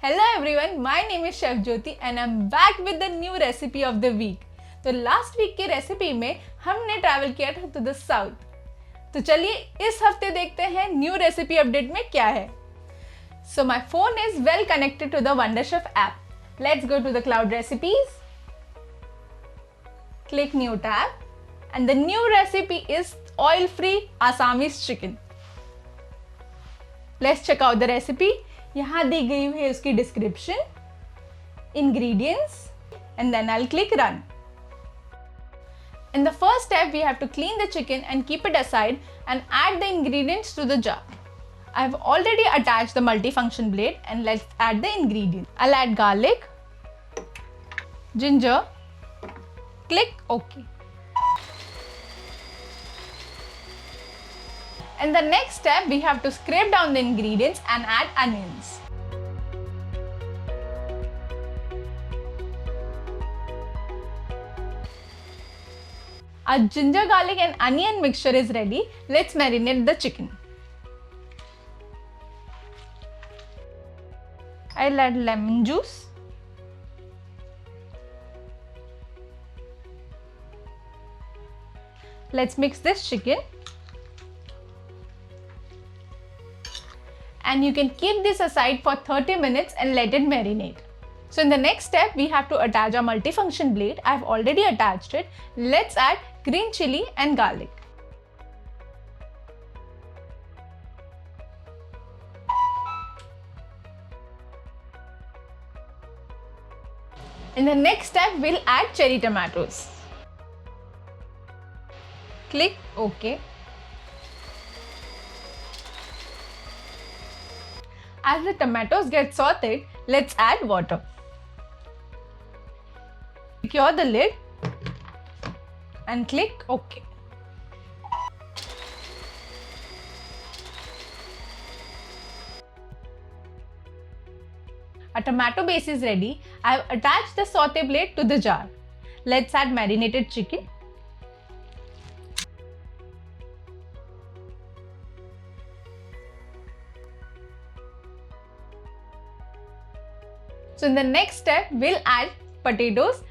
Hello everyone, my name is Chef Jyoti and I'm back with the new recipe of the week. तो last week की recipe में हमने travel किया था to the south. तो चलिए इस हफ्ते देखते हैं न्यू रेसिपी अपडेट में क्या है. So my phone is well connected to the Wonderchef app. Let's go to the cloud recipes. Click new tab and the new recipe is oil-free Assamese chicken. Let's check out the recipe. यहाँ दी गई है उसकी description, ingredients, and then I'll click run. In the first step, we have to clean the chicken and keep it aside and add the ingredients to the jar. I've already attached the multifunction blade and let's add the ingredients. I'll add garlic, ginger, click OK. In the next step, we have to scrape down the ingredients and add onions. Our ginger, garlic and onion mixture is ready. Let's marinate the chicken. I'll add lemon juice. Let's mix this chicken. And you can keep this aside for 30 minutes and let it marinate. So in the next step, we have to attach a multifunction blade. I've already attached it. Let's add green chili and garlic. In the next step, we'll add cherry tomatoes. Click OK. As the tomatoes get sauteed, let's add water. Secure the lid and click OK. Our tomato base is ready. I have attached the saute blade to the jar. Let's add marinated chicken. So in the next step, we'll add potatoes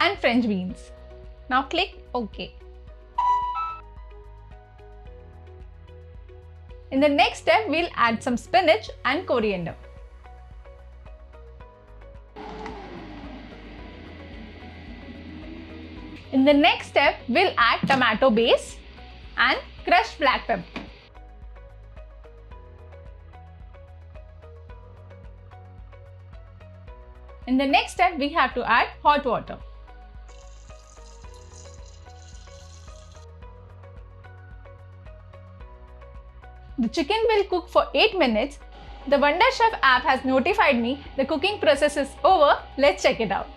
and French beans. Now click OK. In the next step, we'll add some spinach and coriander. In the next step, we'll add tomato base and crushed black pepper. In the next step, we have to add hot water. The chicken will cook for 8 minutes. The Wonderchef app has notified me the cooking process is over. Let's check it out.